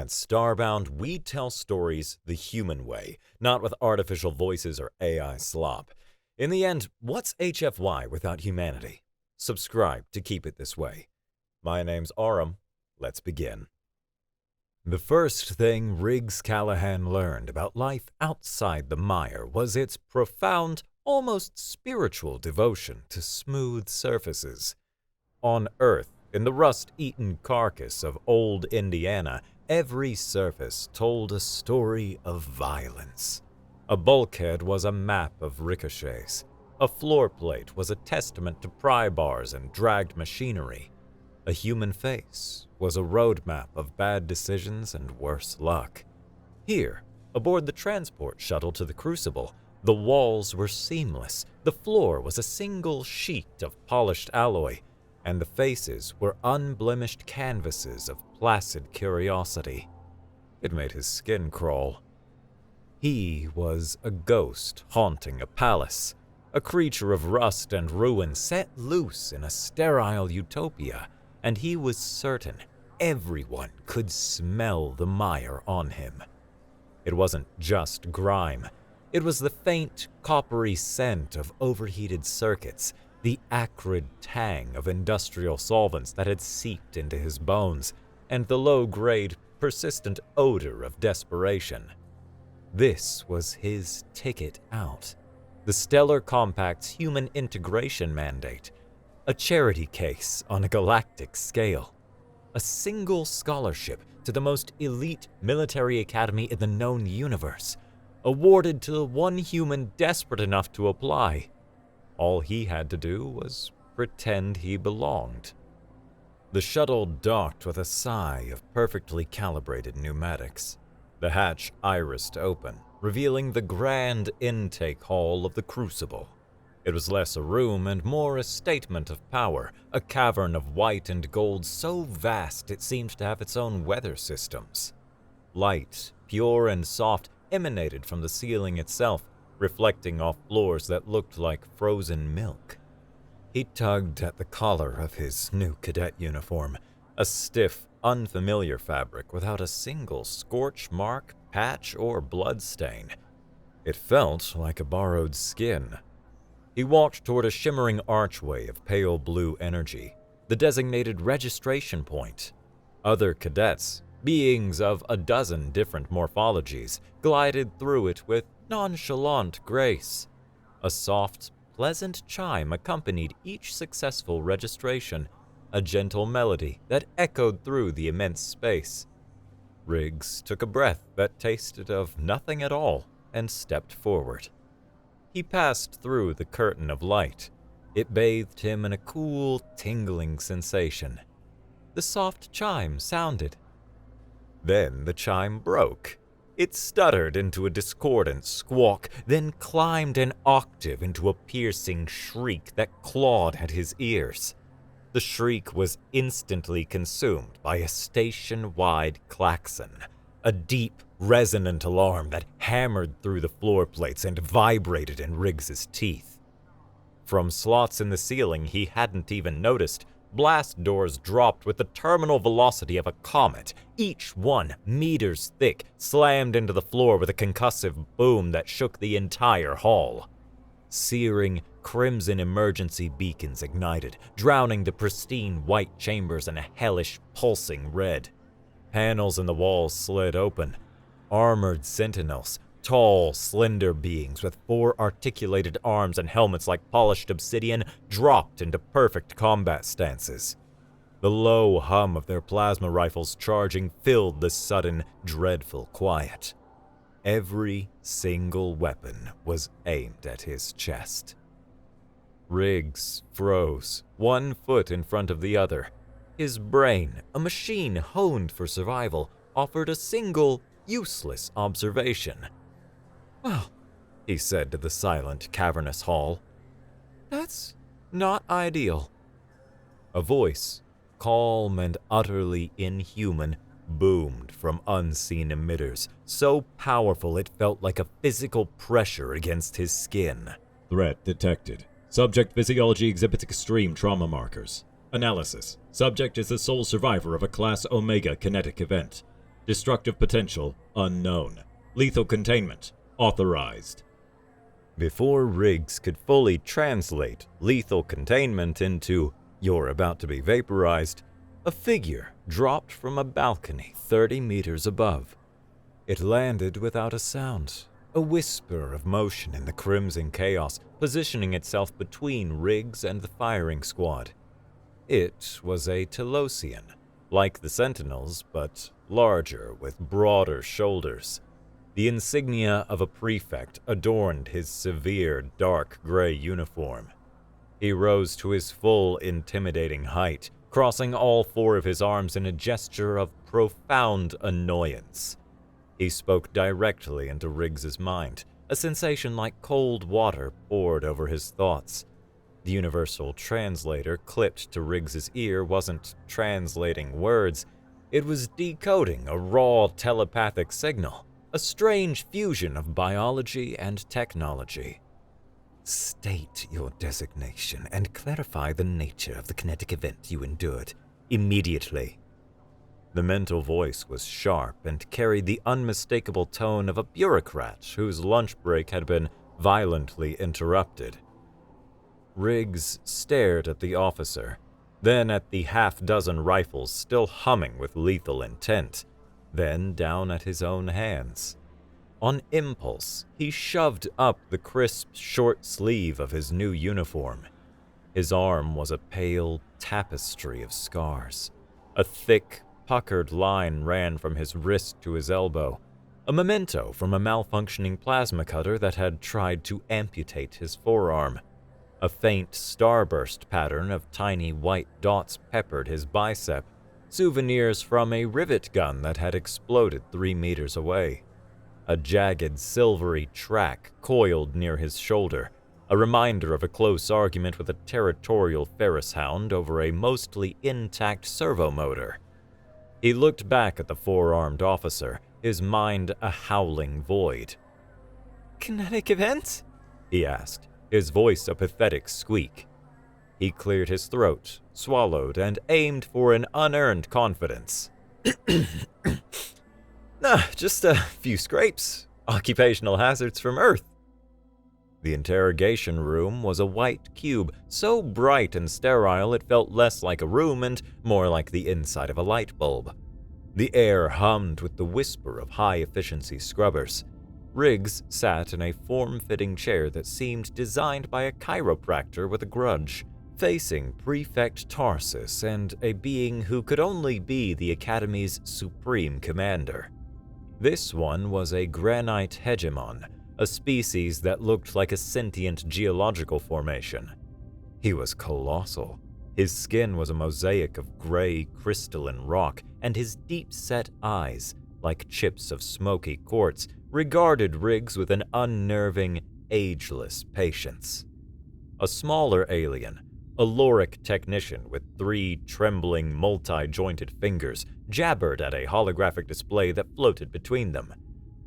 At Starbound, we tell stories the human way, not with artificial voices or AI slop. In the end, what's HFY without humanity? Subscribe to keep it this way. My name's Aram. Let's begin. The first thing Riggs Callahan learned about life outside the mire was its profound, almost spiritual devotion to smooth surfaces. On Earth, in the rust-eaten carcass of old Indiana, every surface told a story of violence. A bulkhead was a map of ricochets. A floor plate was a testament to pry bars and dragged machinery. A human face was a roadmap of bad decisions and worse luck. Here, aboard the transport shuttle to the Crucible, the walls were seamless, the floor was a single sheet of polished alloy, and the faces were unblemished canvases of placid curiosity. It made his skin crawl. He was a ghost haunting a palace, a creature of rust and ruin set loose in a sterile utopia, and he was certain everyone could smell the mire on him. It wasn't just grime. It was the faint, coppery scent of overheated circuits, the acrid tang of industrial solvents that had seeped into his bones, and the low-grade, persistent odor of desperation. This was his ticket out. The Stellar Compact's human integration mandate. A charity case on a galactic scale. A single scholarship to the most elite military academy in the known universe, awarded to one human desperate enough to apply. All he had to do was pretend he belonged. The shuttle docked with a sigh of perfectly calibrated pneumatics. The hatch irised open, revealing the grand intake hall of the Crucible. It was less a room and more a statement of power, a cavern of white and gold so vast it seemed to have its own weather systems. Light, pure and soft, emanated from the ceiling itself, reflecting off floors that looked like frozen milk. He tugged at the collar of his new cadet uniform, a stiff, unfamiliar fabric without a single scorch mark, patch, or blood stain. It felt like a borrowed skin. He walked toward a shimmering archway of pale blue energy, the designated registration point. Other cadets, beings of a dozen different morphologies, glided through it with nonchalant grace. A soft, pleasant chime accompanied each successful registration, a gentle melody that echoed through the immense space. Riggs took a breath that tasted of nothing at all and stepped forward. He passed through the curtain of light. It bathed him in a cool, tingling sensation. The soft chime sounded. Then the chime broke. It stuttered into a discordant squawk, then climbed an octave into a piercing shriek that clawed at his ears. The shriek was instantly consumed by a station-wide klaxon, a deep, resonant alarm that hammered through the floor plates and vibrated in Riggs's teeth. From slots in the ceiling he hadn't even noticed, blast doors dropped with the terminal velocity of a comet, each one meters thick, slammed into the floor with a concussive boom that shook the entire hall. Searing, crimson emergency beacons ignited, drowning the pristine white chambers in a hellish, pulsing red. Panels in the walls slid open. Armored sentinels, tall, slender beings with 4 articulated arms and helmets like polished obsidian, dropped into perfect combat stances. The low hum of their plasma rifles charging filled the sudden, dreadful quiet. Every single weapon was aimed at his chest. Riggs froze, one foot in front of the other. His brain, a machine honed for survival, offered a single, useless observation. "Well," he said to the silent, cavernous hall, "that's not ideal." A voice, calm and utterly inhuman, boomed from unseen emitters, so powerful it felt like a physical pressure against his skin. Threat detected. Subject physiology exhibits extreme trauma markers. Analysis. Subject is the sole survivor of a Class Omega kinetic event. Destructive potential unknown. Lethal containment authorized. Before Riggs could fully translate lethal containment into "you're about to be vaporized," a figure dropped from a balcony 30 meters above. It landed without a sound, a whisper of motion in the crimson chaos, positioning itself between Riggs and the firing squad. It was a Telosian, like the Sentinels, but larger with broader shoulders. The insignia of a prefect adorned his severe dark gray uniform. He rose to his full intimidating height, crossing all four of his arms in a gesture of profound annoyance. He spoke directly into Riggs's mind, a sensation like cold water poured over his thoughts. The universal translator clipped to Riggs's ear wasn't translating words, it was decoding a raw telepathic signal, a strange fusion of biology and technology. "State your designation and clarify the nature of the kinetic event you endured immediately." The mental voice was sharp and carried the unmistakable tone of a bureaucrat whose lunch break had been violently interrupted. Riggs stared at the officer, then at the half-dozen rifles still humming with lethal intent, then down at his own hands. On impulse, he shoved up the crisp, short sleeve of his new uniform. His arm was a pale tapestry of scars. A thick, puckered line ran from his wrist to his elbow, a memento from a malfunctioning plasma cutter that had tried to amputate his forearm. A faint starburst pattern of tiny white dots peppered his bicep, souvenirs from a rivet gun that had exploded 3 meters away. A jagged, silvery track coiled near his shoulder, a reminder of a close argument with a territorial Ferris hound over a mostly intact servo motor. He looked back at the four-armed officer, his mind a howling void. "Kinetic event?" he asked, his voice a pathetic squeak. He cleared his throat, swallowed, and aimed for an unearned confidence. "Nah, just a few scrapes. Occupational hazards from Earth." The interrogation room was a white cube, so bright and sterile it felt less like a room and more like the inside of a light bulb. The air hummed with the whisper of high-efficiency scrubbers. Riggs sat in a form-fitting chair that seemed designed by a chiropractor with a grudge, facing Prefect Tarsus and a being who could only be the Academy's supreme commander. This one was a granite hegemon, a species that looked like a sentient geological formation. He was colossal. His skin was a mosaic of gray, crystalline rock, and his deep-set eyes, like chips of smoky quartz, regarded Riggs with an unnerving, ageless patience. A smaller alien, a Loric technician with 3 trembling, multi-jointed fingers, jabbered at a holographic display that floated between them.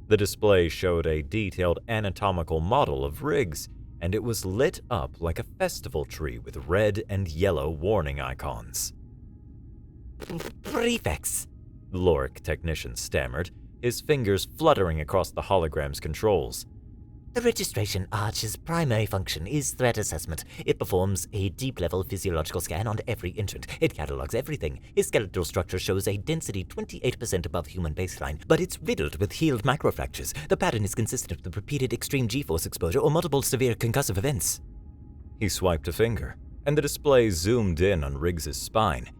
The display showed a detailed anatomical model of Riggs, and it was lit up like a festival tree with red and yellow warning icons. "Prefects," the Loric technician stammered, his fingers fluttering across the hologram's controls. "The registration arch's primary function is threat assessment. It performs a deep-level physiological scan on every entrant. It catalogs everything. His skeletal structure shows a density 28% above human baseline, but it's riddled with healed microfractures. The pattern is consistent with repeated extreme G-force exposure or multiple severe concussive events." He swiped a finger, and the display zoomed in on Riggs's spine.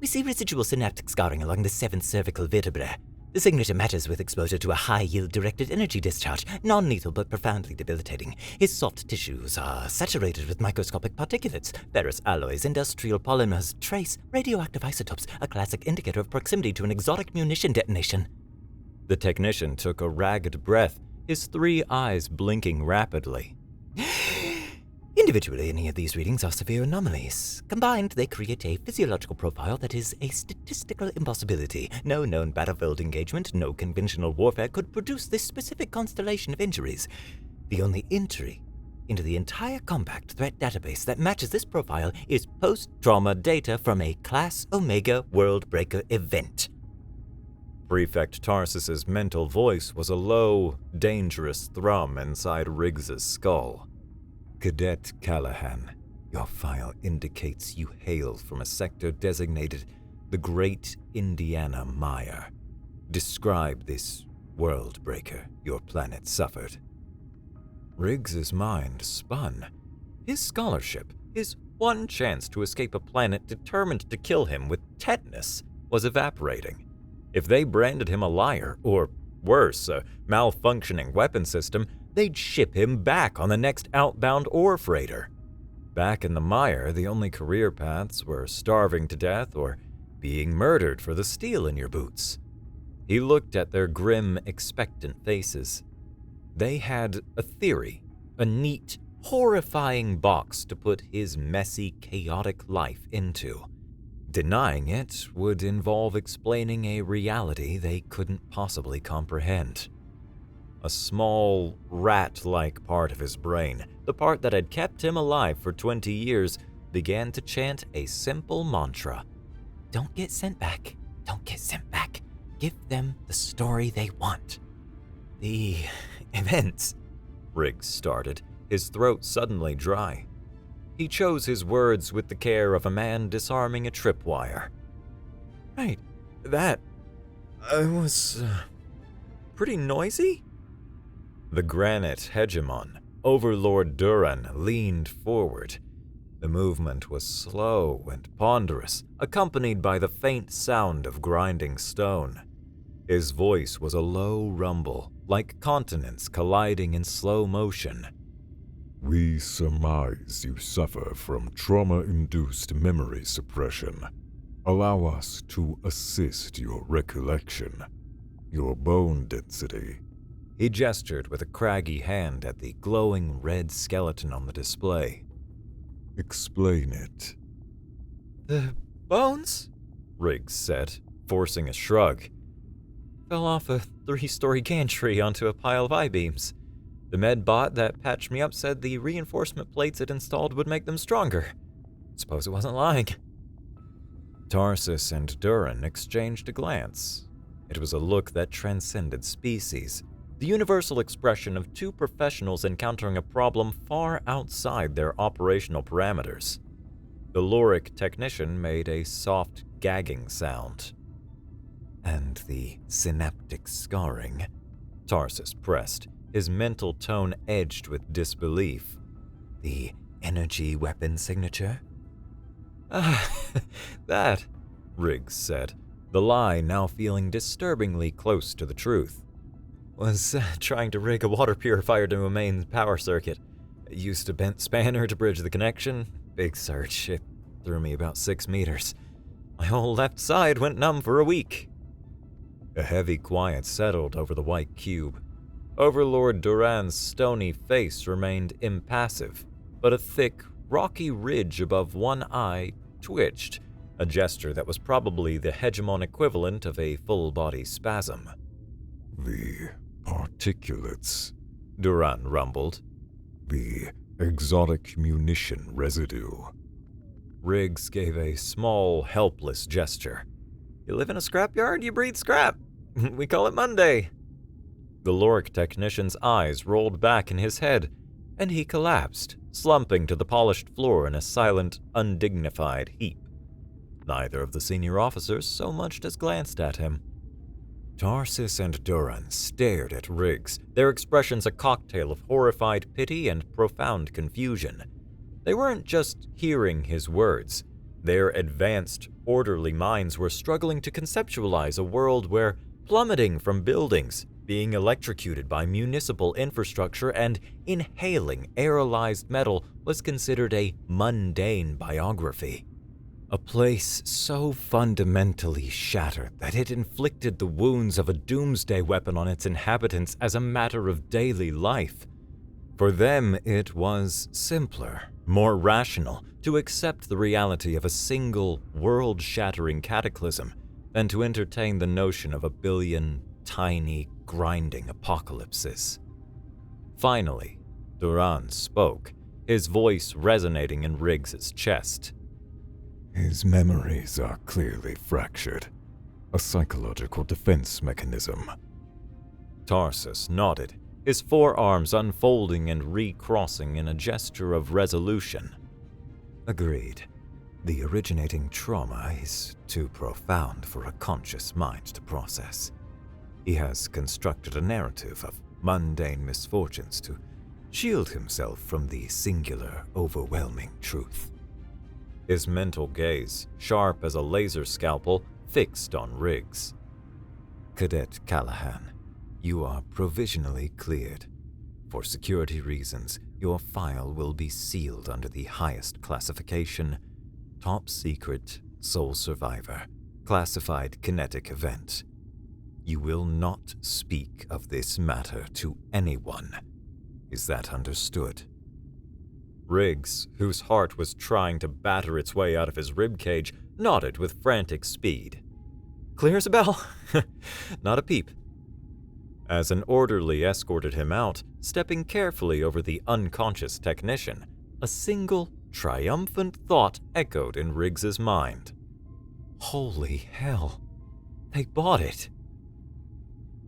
"We see residual synaptic scarring along the 7th cervical vertebra. The signature matters with exposure to a high-yield directed energy discharge, non-lethal but profoundly debilitating. His soft tissues are saturated with microscopic particulates, ferrous alloys, industrial polymers, trace radioactive isotopes, a classic indicator of proximity to an exotic munition detonation." The technician took a ragged breath, his 3 eyes blinking rapidly. Individually, any of these readings are severe anomalies. Combined, they create a physiological profile that is a statistical impossibility. No known battlefield engagement, no conventional warfare could produce this specific constellation of injuries. The only entry into the entire compact threat database that matches this profile is post-trauma data from a Class Omega World Breaker event. Prefect Tarsus's mental voice was a low, dangerous thrum inside Riggs's skull. Cadet Callahan, your file indicates you hail from a sector designated the Great Indiana Mire. Describe this world breaker your planet suffered. Riggs's mind spun. His scholarship, his one chance to escape a planet determined to kill him with tetanus, was evaporating. If they branded him a liar, or worse, a malfunctioning weapon system, they'd ship him back on the next outbound ore freighter. Back in the mire, the only career paths were starving to death or being murdered for the steel in your boots. He looked at their grim, expectant faces. They had a theory, a neat, horrifying box to put his messy, chaotic life into. Denying it would involve explaining a reality they couldn't possibly comprehend. A small, rat-like part of his brain, the part that had kept him alive for 20 years, began to chant a simple mantra. Don't get sent back. Don't get sent back. Give them the story they want. The events, Riggs started, his throat suddenly dry. He chose his words with the care of a man disarming a tripwire. Right, that was pretty noisy? The granite hegemon, Overlord Duran, leaned forward. The movement was slow and ponderous, accompanied by the faint sound of grinding stone. His voice was a low rumble, like continents colliding in slow motion. We surmise you suffer from trauma-induced memory suppression. Allow us to assist your recollection. Your bone density. He gestured with a craggy hand at the glowing red skeleton on the display. Explain it. The bones? Riggs said, forcing a shrug. Fell off a 3-story gantry onto a pile of I-beams. The med bot that patched me up said the reinforcement plates it installed would make them stronger. Suppose it wasn't lying. Tarsus and Duran exchanged a glance. It was a look that transcended species, the universal expression of two professionals encountering a problem far outside their operational parameters. The Loric technician made a soft, gagging sound. And the synaptic scarring, Tarsus pressed, his mental tone edged with disbelief. The energy weapon signature? That, Riggs said, the lie now feeling disturbingly close to the truth. Was trying to rig a water purifier to a main power circuit. Used a bent spanner to bridge the connection. Big search. It threw me about 6 meters. My whole left side went numb for a week. A heavy quiet settled over the white cube. Overlord Duran's stony face remained impassive, but a thick, rocky ridge above one eye twitched, a gesture that was probably the hegemon equivalent of a full-body spasm. The particulates, Duran rumbled. the exotic munition residue. Riggs gave a small, helpless gesture. You live in a scrapyard, you breathe scrap. We call it Monday. The Loric technician's eyes rolled back in his head, and he collapsed, slumping to the polished floor in a silent, undignified heap. Neither of the senior officers so much as glanced at him. Tarsus and Duran stared at Riggs, their expressions a cocktail of horrified pity and profound confusion. They weren't just hearing his words. Their advanced, orderly minds were struggling to conceptualize a world where plummeting from buildings, being electrocuted by municipal infrastructure, and inhaling aerolized metal was considered a mundane biography. A place so fundamentally shattered that it inflicted the wounds of a doomsday weapon on its inhabitants as a matter of daily life. For them, it was simpler, more rational, to accept the reality of a single, world-shattering cataclysm than to entertain the notion of a billion tiny, grinding apocalypses. Finally, Duran spoke, his voice resonating in Riggs's chest. His memories are clearly fractured. a psychological defense mechanism. Tarsus nodded, his forearms unfolding and recrossing in a gesture of resolution. Agreed. The originating trauma is too profound for a conscious mind to process. He has constructed a narrative of mundane misfortunes to shield himself from the singular, overwhelming truth. His mental gaze, sharp as a laser scalpel, fixed on Riggs. Cadet Callahan, you are provisionally cleared. For security reasons, your file will be sealed under the highest classification, Top Secret, Sole Survivor, Classified Kinetic Event. You will not speak of this matter to anyone. Is that understood? Riggs, whose heart was trying to batter its way out of his ribcage, nodded with frantic speed. Clear as a bell? Not a peep. As an orderly escorted him out, stepping carefully over the unconscious technician, a single, triumphant thought echoed in Riggs's mind. Holy hell, they bought it.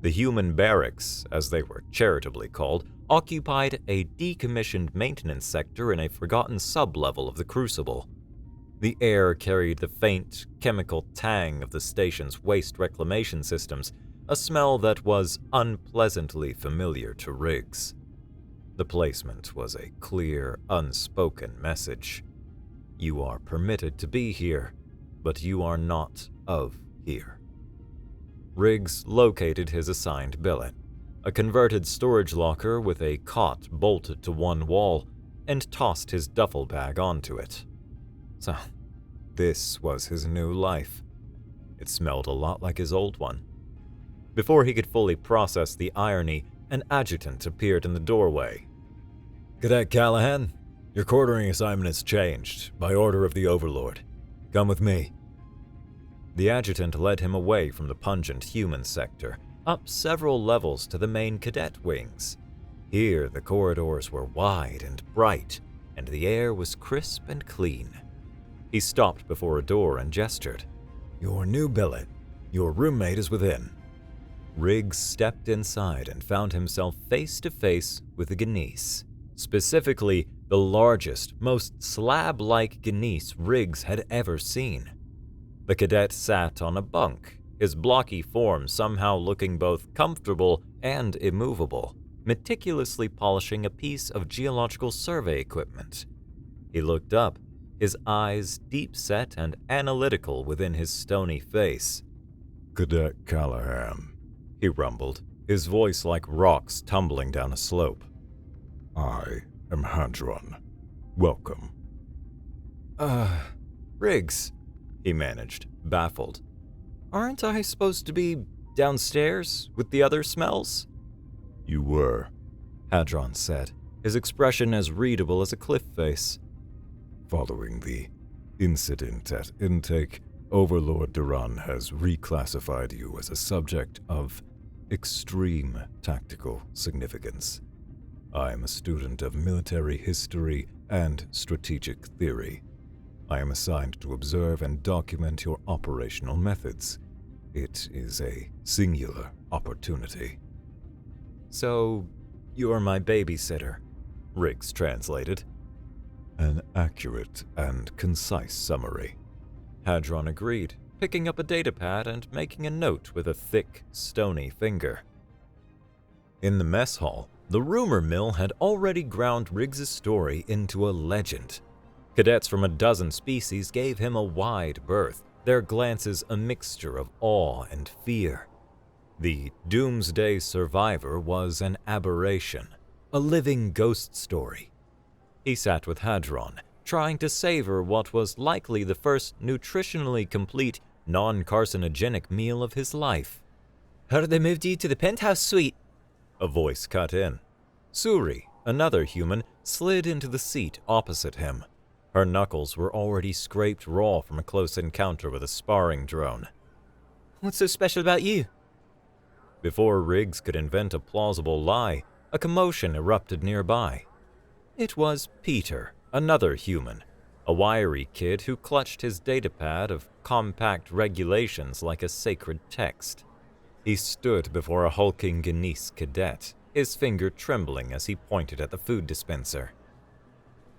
The human barracks, as they were charitably called, occupied a decommissioned maintenance sector in a forgotten sub-level of the Crucible. The air carried the faint, chemical tang of the station's waste reclamation systems, a smell that was unpleasantly familiar to Riggs. The placement was a clear, unspoken message. You are permitted to be here, but you are not of here. Riggs located his assigned billet, a converted storage locker with a cot bolted to one wall, and tossed his duffel bag onto it. So, this was his new life. It smelled a lot like his old one. Before he could fully process the irony, an adjutant appeared in the doorway. Cadet Callahan, your quartering assignment has changed, by order of the Overlord. Come with me. The adjutant led him away from the pungent human sector, up several levels to the main cadet wings. Here the corridors were wide and bright, and the air was crisp and clean. He stopped before a door and gestured. Your new billet. Your roommate is within. Riggs stepped inside and found himself face to face with a Gneiss. Specifically, the largest, most slab-like Gneiss Riggs had ever seen. The cadet sat on a bunk, his blocky form somehow looking both comfortable and immovable, meticulously polishing a piece of geological survey equipment. He looked up, his eyes deep-set and analytical within his stony face. Cadet Callahan, He rumbled, his voice like rocks tumbling down a slope. I am Hadron. Welcome. Riggs, he managed, baffled. Aren't I supposed to be downstairs with the other smells? You were. Hadron said, his expression as readable as a cliff face. Following the incident at intake, Overlord Duran has reclassified you as a subject of extreme tactical significance. I am a student of military history and strategic theory. I am assigned to observe and document your operational methods. It is a singular opportunity. So, you're my babysitter, Riggs translated. An accurate and concise summary. Hadron agreed, picking up a datapad and making a note with a thick, stony finger. In the mess hall, the rumor mill had already ground Riggs' story into a legend. Cadets from a dozen species gave him a wide berth, their glances a mixture of awe and fear. The Doomsday Survivor was an aberration, a living ghost story. He sat with Hadron, trying to savor what was likely the first nutritionally complete, non-carcinogenic meal of his life. Heard they moved you to the penthouse suite. A voice cut in. Suri, another human, slid into the seat opposite him. Her knuckles were already scraped raw from a close encounter with a sparring drone. What's so special about you? Before Riggs could invent a plausible lie, a commotion erupted nearby. It was Peter, another human. a wiry kid who clutched his datapad of compact regulations like a sacred text. He stood before a hulking Gneiss cadet, his finger trembling as he pointed at the food dispenser.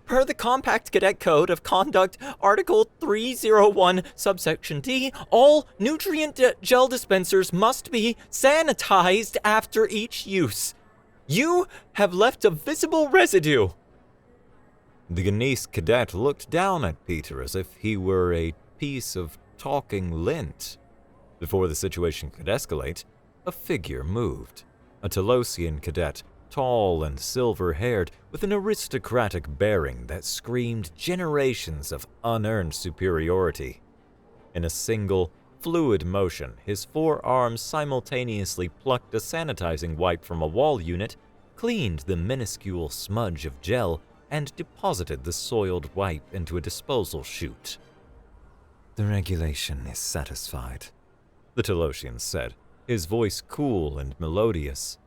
Per the Compact Cadet Code of Conduct, Article 301, Subsection D, all nutrient gel dispensers must be sanitized after each use. You have left a visible residue. The Gneiss cadet looked down at Peter as if he were a piece of talking lint. Before the situation could escalate, a figure moved. A Telosian cadet, tall and silver-haired, with an aristocratic bearing that screamed generations of unearned superiority. In a single, fluid motion, his forearms simultaneously plucked a sanitizing wipe from a wall unit, cleaned the minuscule smudge of gel, and deposited the soiled wipe into a disposal chute. The regulation is satisfied, the Telosian said, his voice cool and melodious.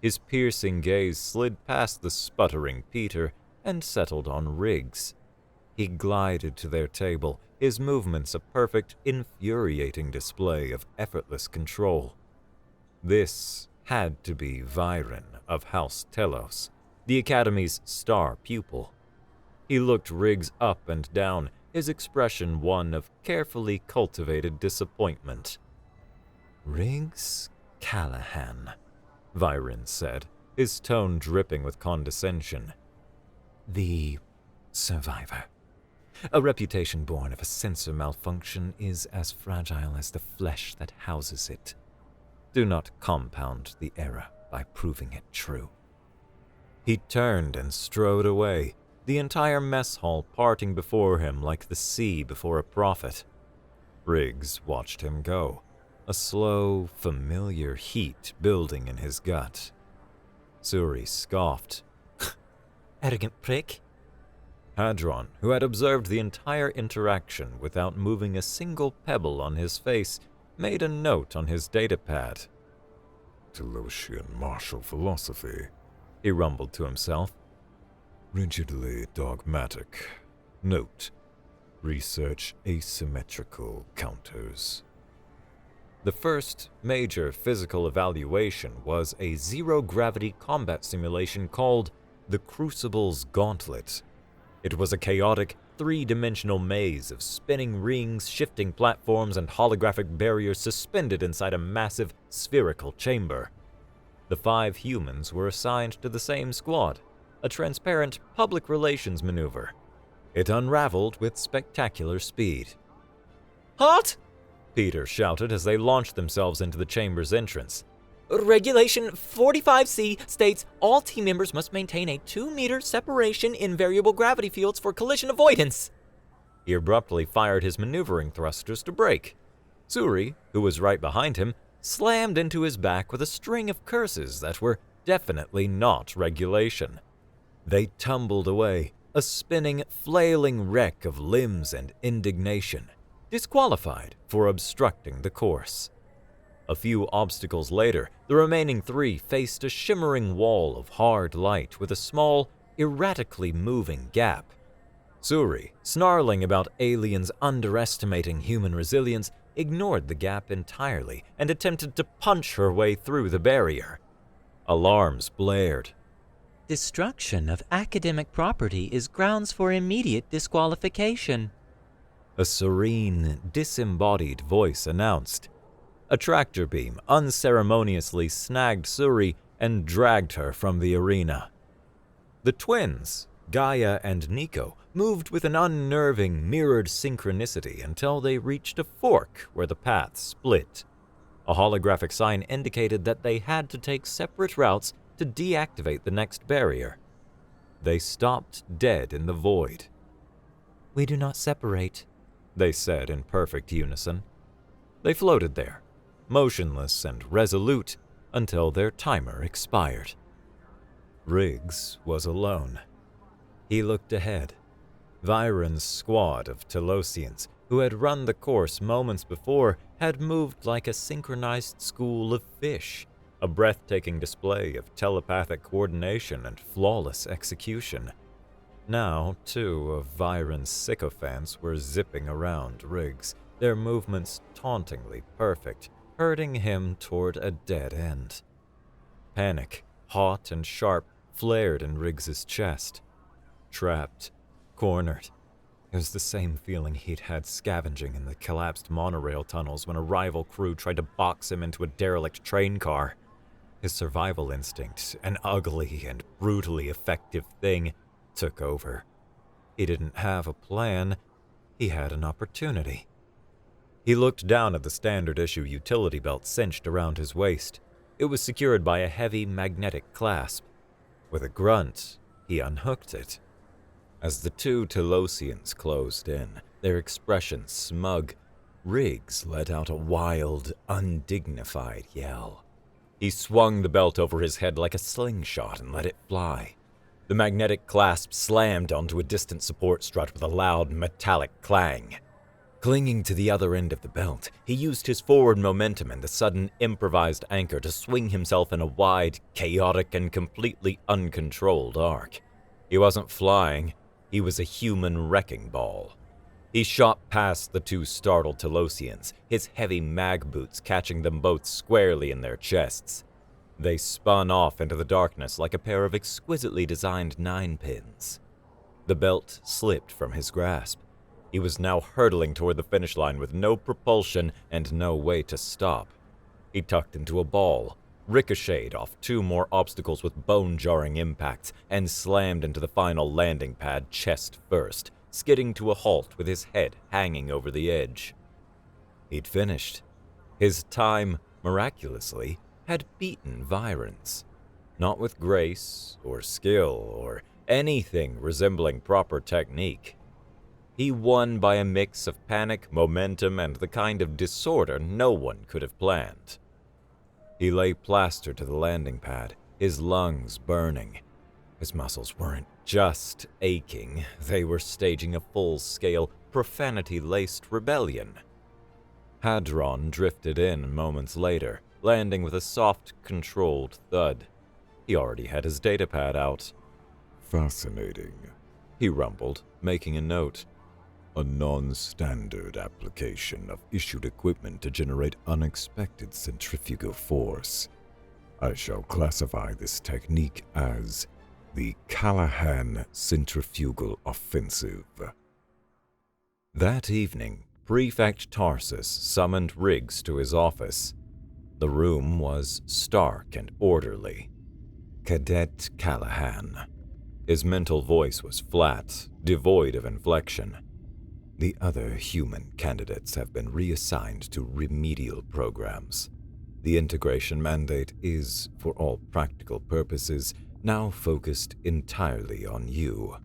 His piercing gaze slid past the sputtering Peter and settled on Riggs. He glided to their table, his movements a perfect, infuriating display of effortless control. This had to be Viren of House Telos, the Academy's star pupil. He looked Riggs up and down, his expression one of carefully cultivated disappointment. Riggs Callahan, Viren said, his tone dripping with condescension. The survivor. A reputation born of a sensor malfunction is as fragile as the flesh that houses it. Do not compound the error by proving it true. He turned and strode away, the entire mess hall parting before him like the sea before a prophet. Riggs watched him go, a slow, familiar heat building in his gut. Suri scoffed. Arrogant prick. Hadron, who had observed the entire interaction without moving a single pebble on his face, made a note on his datapad. Telosian martial philosophy, he rumbled to himself. Rigidly dogmatic. Note: research asymmetrical counters. The first major physical evaluation was a zero-gravity combat simulation called the Crucible's Gauntlet. It was a chaotic, three-dimensional maze of spinning rings, shifting platforms, and holographic barriers suspended inside a massive, spherical chamber. The 5 humans were assigned to the same squad, a transparent public relations maneuver. It unraveled with spectacular speed. Halt! Peter shouted as they launched themselves into the chamber's entrance. Regulation 45C states all team members must maintain a 2-meter separation in variable gravity fields for collision avoidance. He abruptly fired his maneuvering thrusters to brake. Suri, who was right behind him, slammed into his back with a string of curses that were definitely not regulation. They tumbled away, a spinning, flailing wreck of limbs and indignation, disqualified for obstructing the course. A few obstacles later, the remaining 3 faced a shimmering wall of hard light with a small, erratically moving gap. Suri, snarling about aliens underestimating human resilience, ignored the gap entirely and attempted to punch her way through the barrier. Alarms blared. Destruction of academic property is grounds for immediate disqualification. A serene, disembodied voice announced. A tractor beam unceremoniously snagged Suri and dragged her from the arena. The twins, Gaia and Nico, moved with an unnerving, mirrored synchronicity until they reached a fork where the paths split. A holographic sign indicated that they had to take separate routes to deactivate the next barrier. They stopped dead in the void. We do not separate, they said in perfect unison. They floated there, motionless and resolute, until their timer expired. Riggs was alone. He looked ahead. Viren's squad of Telosians, who had run the course moments before, had moved like a synchronized school of fish, a breathtaking display of telepathic coordination and flawless execution. Now, two of Viren's sycophants were zipping around Riggs, their movements tauntingly perfect, herding him toward a dead end. Panic, hot and sharp, flared in Riggs's chest. Trapped, cornered. It was the same feeling he'd had scavenging in the collapsed monorail tunnels when a rival crew tried to box him into a derelict train car. His survival instinct, an ugly and brutally effective thing, took over. He didn't have a plan, he had an opportunity. He looked down at the standard issue utility belt cinched around his waist. It was secured by a heavy magnetic clasp. With a grunt, he unhooked it. As the two Telosians closed in, their expressions smug, Riggs let out a wild, undignified yell. He swung the belt over his head like a slingshot and let it fly. The magnetic clasp slammed onto a distant support strut with a loud metallic clang. Clinging to the other end of the belt, he used his forward momentum and the sudden improvised anchor to swing himself in a wide, chaotic, and completely uncontrolled arc. He wasn't flying, he was a human wrecking ball. He shot past the two startled Telosians, his heavy mag boots catching them both squarely in their chests. They spun off into the darkness like a pair of exquisitely designed 9-pins. The belt slipped from his grasp. He was now hurtling toward the finish line with no propulsion and no way to stop. He tucked into a ball, ricocheted off two more obstacles with bone-jarring impacts, and slammed into the final landing pad chest first, skidding to a halt with his head hanging over the edge. He'd finished. His time, miraculously, had beaten Viren's. Not with grace, or skill, or anything resembling proper technique. He won by a mix of panic, momentum, and the kind of disorder no one could have planned. He lay plastered to the landing pad, his lungs burning. His muscles weren't just aching, they were staging a full-scale, profanity-laced rebellion. Hadron drifted in moments later, landing with a soft, controlled thud. He already had his datapad out. Fascinating, he rumbled, making a note. A non-standard application of issued equipment to generate unexpected centrifugal force. I shall classify this technique as the Callahan Centrifugal Offensive. That evening, Prefect Tarsus summoned Riggs to his office. The room was stark and orderly. Cadet Callahan. His mental voice was flat, devoid of inflection. The other human candidates have been reassigned to remedial programs. The integration mandate is, for all practical purposes, now focused entirely on you.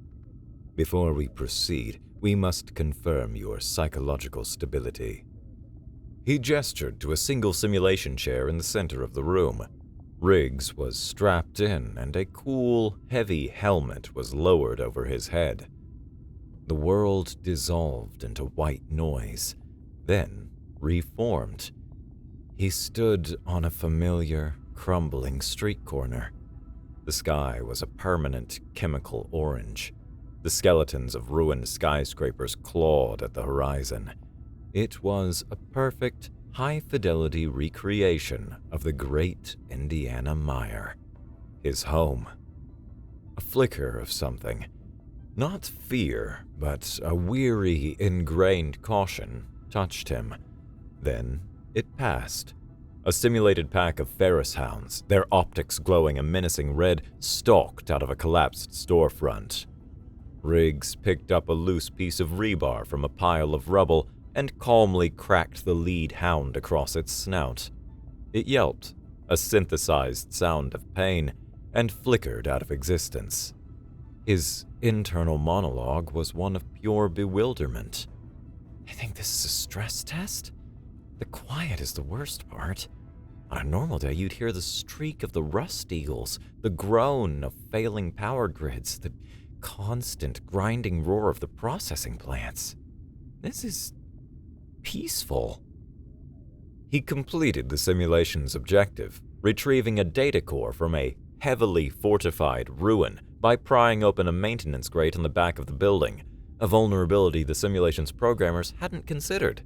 Before we proceed, we must confirm your psychological stability. He gestured to a single simulation chair in the center of the room. Riggs was strapped in, and a cool, heavy helmet was lowered over his head. The world dissolved into white noise, then reformed. He stood on a familiar, crumbling street corner. The sky was a permanent chemical orange. The skeletons of ruined skyscrapers clawed at the horizon. It was a perfect, high-fidelity recreation of the great Indiana mire. His home. A flicker of something. Not fear, but a weary, ingrained caution touched him. Then it passed. A simulated pack of Ferris hounds, their optics glowing a menacing red, stalked out of a collapsed storefront. Riggs picked up a loose piece of rebar from a pile of rubble and calmly cracked the lead hound across its snout. It yelped, a synthesized sound of pain, and flickered out of existence. His internal monologue was one of pure bewilderment. I think this is a stress test? The quiet is the worst part. On a normal day, you'd hear the streak of the rust eagles, the groan of failing power grids, the constant grinding roar of the processing plants. This is peaceful. He completed the simulation's objective, retrieving a data core from a heavily fortified ruin by prying open a maintenance grate on the back of the building, a vulnerability the simulation's programmers hadn't considered.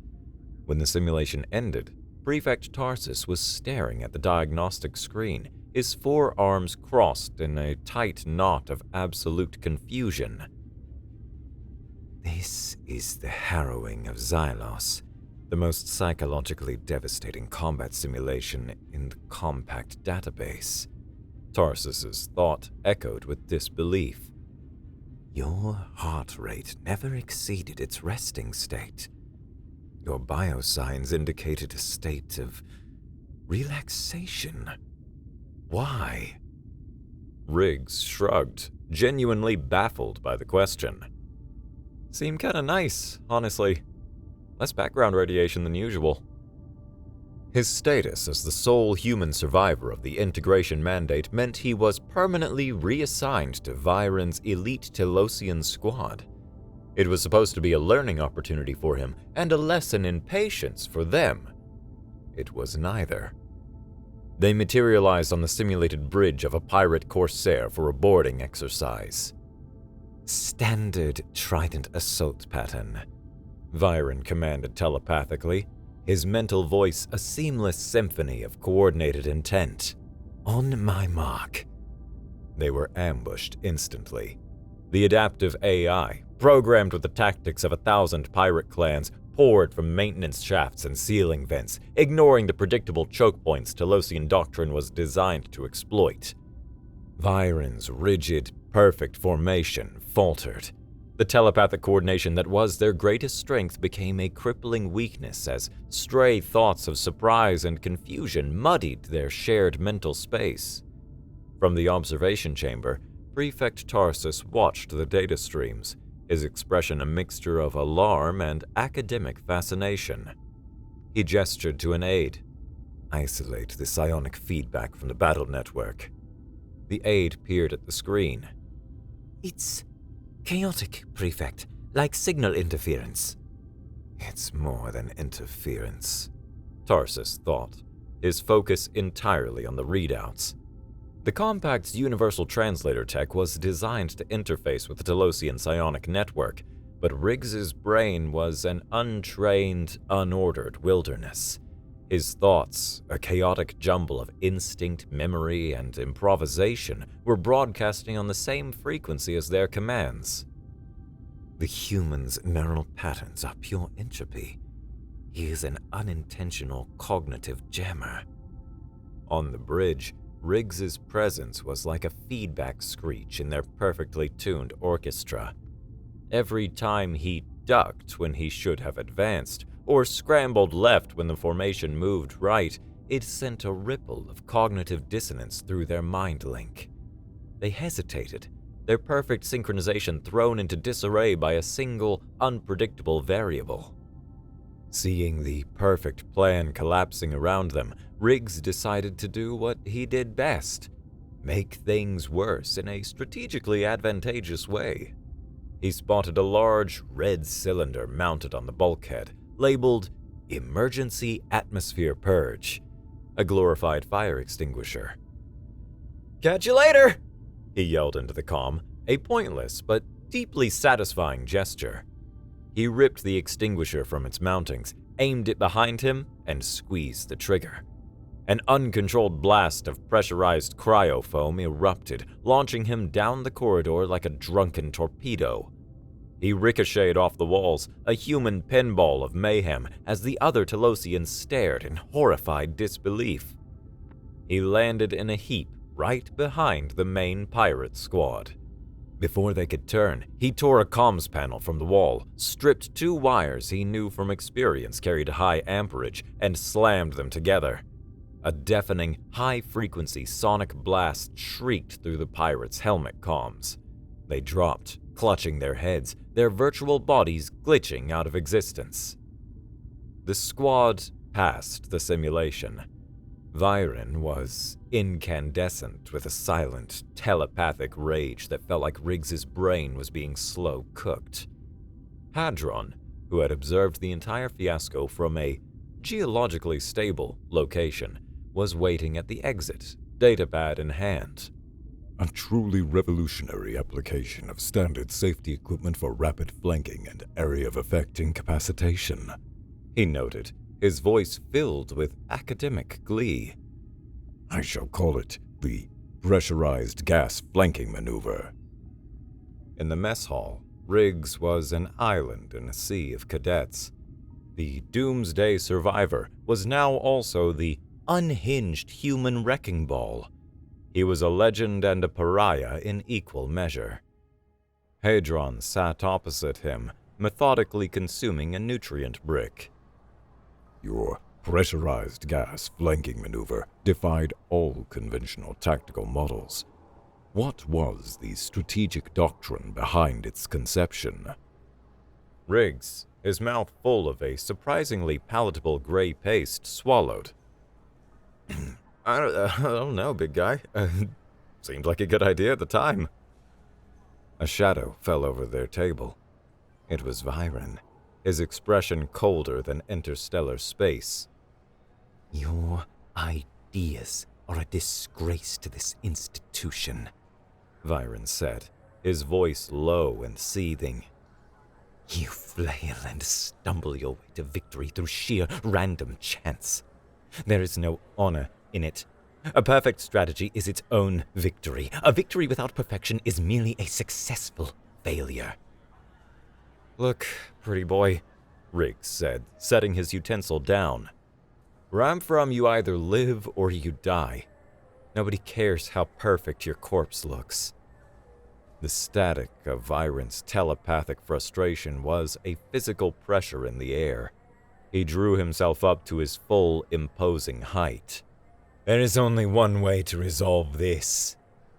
When the simulation ended, Prefect Tarsus was staring at the diagnostic screen, his forearms crossed in a tight knot of absolute confusion. This is the harrowing of Xylos, the most psychologically devastating combat simulation in the compact database. Tarsus's thought echoed with disbelief. Your heart rate never exceeded its resting state. Your biosigns indicated a state of relaxation. Why? Riggs shrugged, genuinely baffled by the question. Seemed kinda nice, honestly. Less background radiation than usual. His status as the sole human survivor of the integration mandate meant he was permanently reassigned to Viren's elite Telosian squad. It was supposed to be a learning opportunity for him and a lesson in patience for them. It was neither. They materialized on the simulated bridge of a pirate corsair for a boarding exercise. Standard Trident assault pattern, Viren commanded telepathically, his mental voice a seamless symphony of coordinated intent. On my mark. They were ambushed instantly. The adaptive AI, programmed with the tactics of 1,000 pirate clans, poured from maintenance shafts and ceiling vents, ignoring the predictable choke points Telosian doctrine was designed to exploit. Viren's rigid, perfect formation faltered. The telepathic coordination that was their greatest strength became a crippling weakness as stray thoughts of surprise and confusion muddied their shared mental space. From the observation chamber, Prefect Tarsus watched the data streams, his expression a mixture of alarm and academic fascination. He gestured to an aide. Isolate the psionic feedback from the battle network. The aide peered at the screen. It's chaotic, Prefect, like signal interference. It's more than interference, Tarsus thought, his focus entirely on the readouts. The Compact's universal translator tech was designed to interface with the Telosian psionic network, but Riggs's brain was an untrained, unordered wilderness. His thoughts, a chaotic jumble of instinct, memory, and improvisation, were broadcasting on the same frequency as their commands. The human's neural patterns are pure entropy. He is an unintentional cognitive jammer. On the bridge, Riggs's presence was like a feedback screech in their perfectly tuned orchestra. Every time he ducked when he should have advanced, or scrambled left when the formation moved right, it sent a ripple of cognitive dissonance through their mind link. They hesitated, their perfect synchronization thrown into disarray by a single, unpredictable variable. Seeing the perfect plan collapsing around them, Riggs decided to do what he did best: make things worse in a strategically advantageous way. He spotted a large, red cylinder mounted on the bulkhead, labeled Emergency Atmosphere Purge, a glorified fire extinguisher. "Catch you later!" he yelled into the comm, a pointless but deeply satisfying gesture. He ripped the extinguisher from its mountings, aimed it behind him, and squeezed the trigger. An uncontrolled blast of pressurized cryofoam erupted, launching him down the corridor like a drunken torpedo. He ricocheted off the walls, a human pinball of mayhem, as the other Telosians stared in horrified disbelief. He landed in a heap right behind the main pirate squad. Before they could turn, he tore a comms panel from the wall, stripped 2 wires he knew from experience carried a high amperage, and slammed them together. A deafening, high-frequency sonic blast shrieked through the pirates' helmet comms. They dropped, clutching their heads, their virtual bodies glitching out of existence. The squad passed the simulation. Viren was incandescent with a silent, telepathic rage that felt like Riggs's brain was being slow-cooked. Hadron, who had observed the entire fiasco from a geologically stable location, was waiting at the exit, datapad in hand. A truly revolutionary application of standard safety equipment for rapid flanking and area of effect incapacitation, he noted, his voice filled with academic glee. I shall call it the pressurized gas flanking maneuver. In the mess hall, Riggs was an island in a sea of cadets. The doomsday survivor was now also the unhinged human wrecking ball. He was a legend and a pariah in equal measure. Hadron sat opposite him, methodically consuming a nutrient brick. Your pressurized gas flanking maneuver defied all conventional tactical models. What was the strategic doctrine behind its conception? Riggs, his mouth full of a surprisingly palatable gray paste, swallowed. I don't know, big guy. Seemed like a good idea at the time. A shadow fell over their table. It was Viren, his expression colder than interstellar space. Your ideas are a disgrace to this institution, Viren said, his voice low and seething. You flail and stumble your way to victory through sheer random chance. There is no honor in it. A perfect strategy is its own victory. A victory without perfection is merely a successful failure. Look, pretty boy, Riggs said, setting his utensil down. Where I'm from, you either live or you die. Nobody cares how perfect your corpse looks. The static of Viren's telepathic frustration was a physical pressure in the air. He drew himself up to his full, imposing height. There is only one way to resolve this,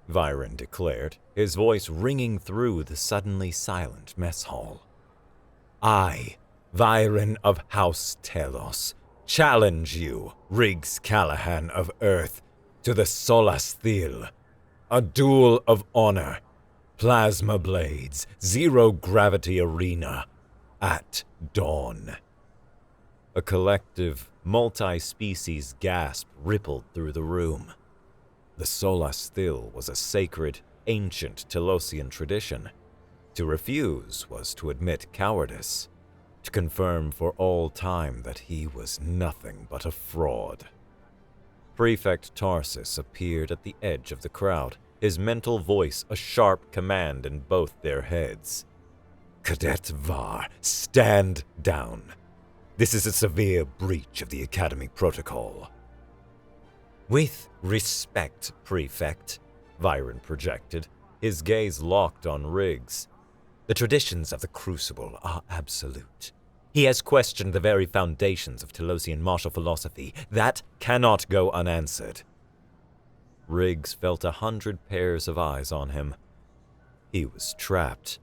Viren declared, his voice ringing through the suddenly silent mess hall. I, Viren of House Telos, challenge you, Riggs Callahan of Earth, to the Solasthil, a duel of honor, plasma blades, zero-gravity arena, at dawn. A collective, multi-species gasp rippled through the room. The Solasthil was a sacred, ancient Telosian tradition. To refuse was to admit cowardice, to confirm for all time that he was nothing but a fraud. Prefect Tarsus appeared at the edge of the crowd, his mental voice a sharp command in both their heads. Cadet Var, stand down. This is a severe breach of the Academy protocol. With respect, Prefect, Viren projected, his gaze locked on Riggs. The traditions of the Crucible are absolute. He has questioned the very foundations of Telosian martial philosophy. That cannot go unanswered. Riggs felt 100 pairs of eyes on him. He was trapped.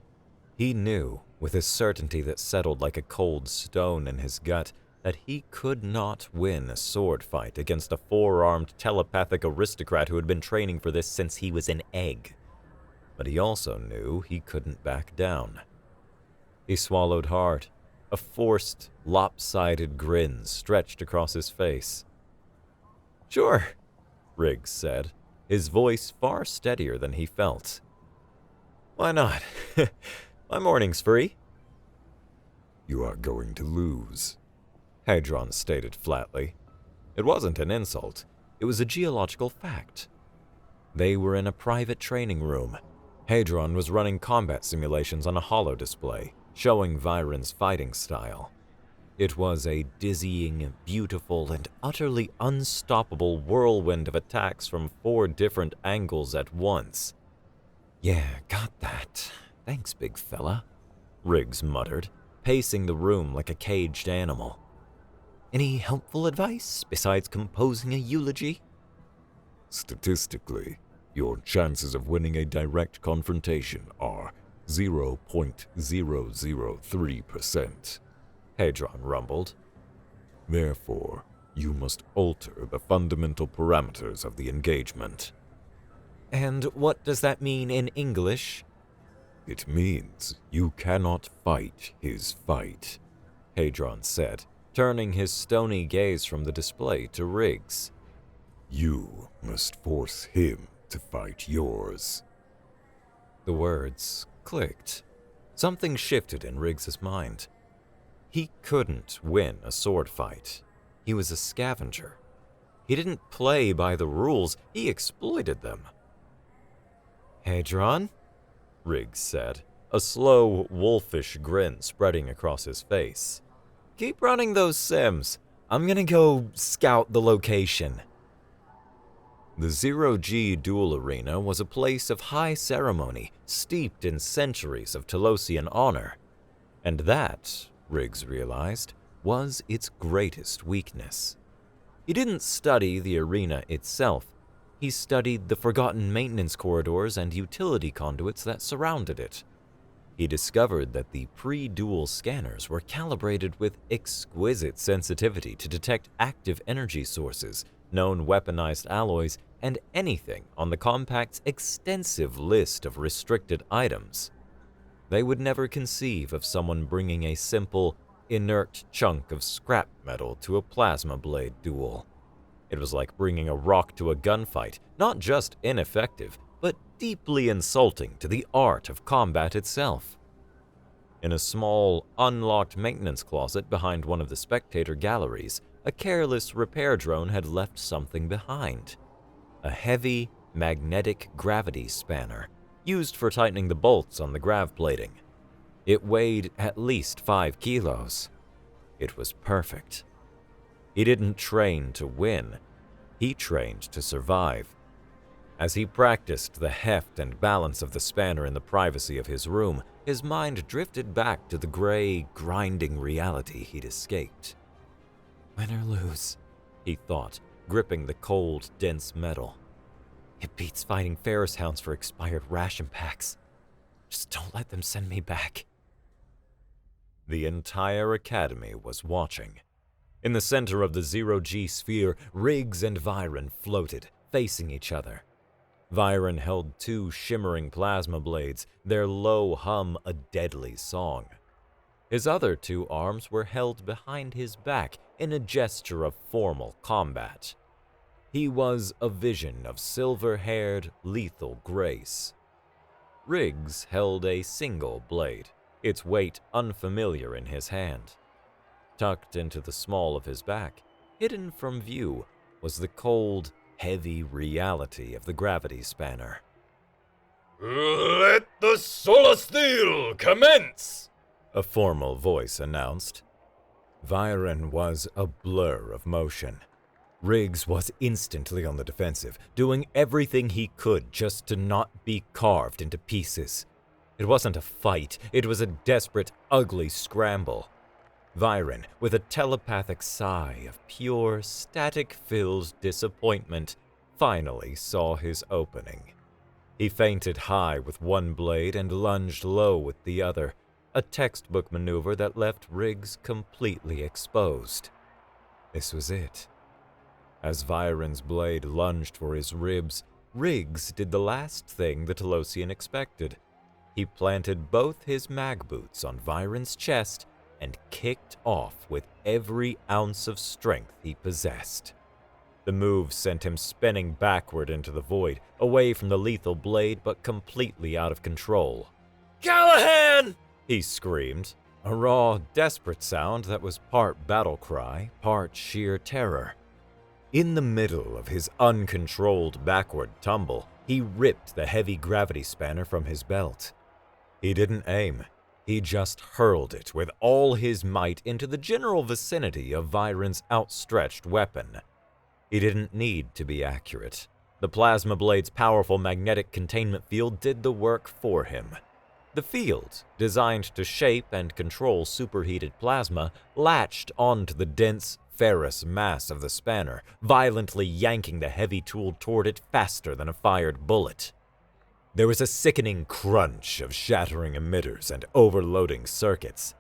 He knew, with a certainty that settled like a cold stone in his gut, that he could not win a sword fight against a four-armed telepathic aristocrat who had been training for this since he was an egg. But he also knew he couldn't back down. He swallowed hard. A forced, lopsided grin stretched across his face. Sure, Riggs said, his voice far steadier than he felt. Why not? My morning's free. You are going to lose, Hadron stated flatly. It wasn't an insult. It was a geological fact. They were in a private training room. Hadron was running combat simulations on a holo display, showing Viren's fighting style. It was a dizzying, beautiful, and utterly unstoppable whirlwind of attacks from 4 different angles at once. Yeah, got that. Thanks, big fella, Riggs muttered, pacing the room like a caged animal. Any helpful advice besides composing a eulogy? Statistically, your chances of winning a direct confrontation are 0.003%, Hadron rumbled. Therefore, you must alter the fundamental parameters of the engagement. And what does that mean in English? It means you cannot fight his fight, Hadron said, turning his stony gaze from the display to Riggs. You must force him to fight yours. The words clicked. Something shifted in Riggs's mind. He couldn't win a sword fight. He was a scavenger. He didn't play by the rules, he exploited them. "Hadron?" Riggs said, a slow, wolfish grin spreading across his face. "Keep running those sims. I'm gonna go scout the location." The Zero-G duel arena was a place of high ceremony, steeped in centuries of Telosian honor. And that, Riggs realized, was its greatest weakness. He didn't study the arena itself. He studied the forgotten maintenance corridors and utility conduits that surrounded it. He discovered that the pre-duel scanners were calibrated with exquisite sensitivity to detect active energy sources, known weaponized alloys, and anything on the compact's extensive list of restricted items. They would never conceive of someone bringing a simple, inert chunk of scrap metal to a plasma blade duel. It was like bringing a rock to a gunfight, not just ineffective, but deeply insulting to the art of combat itself. In a small, unlocked maintenance closet behind one of the spectator galleries, a careless repair drone had left something behind. A heavy, magnetic gravity spanner, used for tightening the bolts on the grav plating. It weighed at least 5 kilos. It was perfect. He didn't train to win. He trained to survive. As he practiced the heft and balance of the spanner in the privacy of his room, his mind drifted back to the gray, grinding reality he'd escaped. "Win or lose," he thought, gripping the cold, dense metal. "It beats fighting Ferris hounds for expired ration packs. Just don't let them send me back." The entire academy was watching. In the center of the Zero-G sphere, Riggs and Viren floated, facing each other. Viren held 2 shimmering plasma blades, their low hum a deadly song. His other 2 arms were held behind his back in a gesture of formal combat. He was a vision of silver-haired, lethal grace. Riggs held a single blade, its weight unfamiliar in his hand. Tucked into the small of his back, hidden from view, was the cold, heavy reality of the gravity spanner. "Let the solar steel commence!" a formal voice announced. Viren was a blur of motion. Riggs was instantly on the defensive, doing everything he could just to not be carved into pieces. It wasn't a fight, it was a desperate, ugly scramble. Viren, with a telepathic sigh of pure, static-filled disappointment, finally saw his opening. He feinted high with one blade and lunged low with the other, a textbook maneuver that left Riggs completely exposed. This was it. As Viren's blade lunged for his ribs, Riggs did the last thing the Telosian expected. He planted both his mag boots on Viren's chest and kicked off with every ounce of strength he possessed. The move sent him spinning backward into the void, away from the lethal blade but completely out of control. "Callahan!" he screamed, a raw, desperate sound that was part battle cry, part sheer terror. In the middle of his uncontrolled backward tumble, he ripped the heavy gravity spanner from his belt. He didn't aim. He just hurled it with all his might into the general vicinity of Viren's outstretched weapon. He didn't need to be accurate. The plasma blade's powerful magnetic containment field did the work for him. The field, designed to shape and control superheated plasma, latched onto the dense, ferrous mass of the spanner, violently yanking the heavy tool toward it faster than a fired bullet. There was a sickening crunch of shattering emitters and overloading circuits.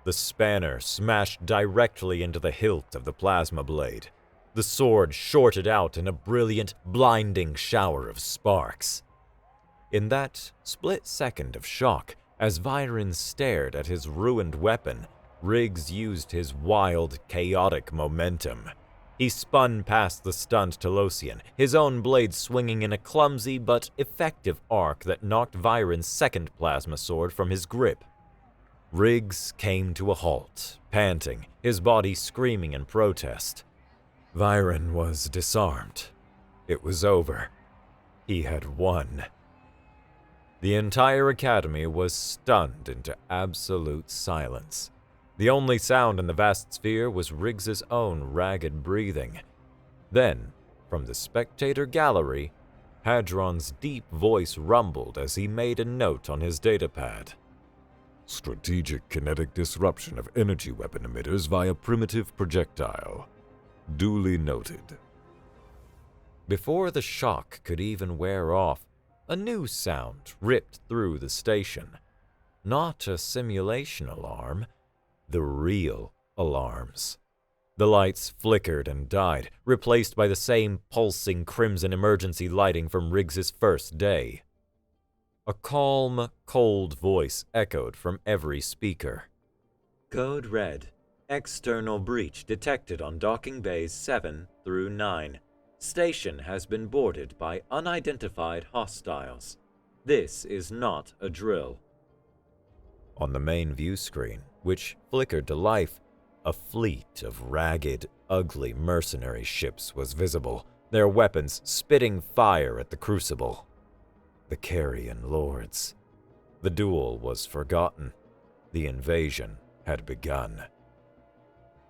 The spanner smashed directly into the hilt of the plasma blade. The sword shorted out in a brilliant, blinding shower of sparks. In that split second of shock, as Viren stared at his ruined weapon, Riggs used his wild, chaotic momentum. He spun past the stunned Telosian, his own blade swinging in a clumsy but effective arc that knocked Viren's second plasma sword from his grip. Riggs came to a halt, panting, his body screaming in protest. Viren was disarmed. It was over. He had won. The entire academy was stunned into absolute silence. The only sound in the vast sphere was Riggs's own ragged breathing. Then, from the spectator gallery, Hadron's deep voice rumbled as he made a note on his datapad. Strategic kinetic disruption of energy weapon emitters via primitive projectile. Duly noted. Before the shock could even wear off, a new sound ripped through the station. Not a simulation alarm, the real alarms. The lights flickered and died, replaced by the same pulsing crimson emergency lighting from Riggs's first day. A calm, cold voice echoed from every speaker. Code red. External breach detected on docking bays 7 through 9. Station has been boarded by unidentified hostiles. This is not a drill. On the main view screen, which flickered to life, a fleet of ragged, ugly mercenary ships was visible, their weapons spitting fire at the Crucible. The Carrion Lords. The duel was forgotten. The invasion had begun.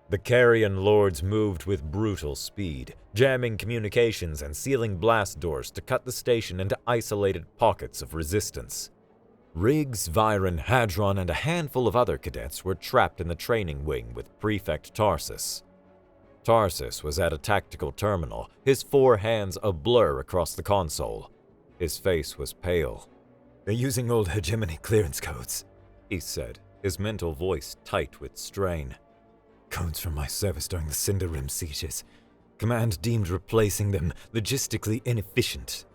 The Carrion Lords moved with brutal speed, jamming communications and sealing blast doors to cut the station into isolated pockets of resistance. Riggs, Viren, Hadron, and a handful of other cadets were trapped in the training wing with Prefect Tarsus. Tarsus was at a tactical terminal, his 4 hands a blur across the console. His face was pale. "They're using old hegemony clearance codes," he said, his mental voice tight with strain. "Codes from my service during the Cinder Rim sieges. Command deemed replacing them logistically inefficient."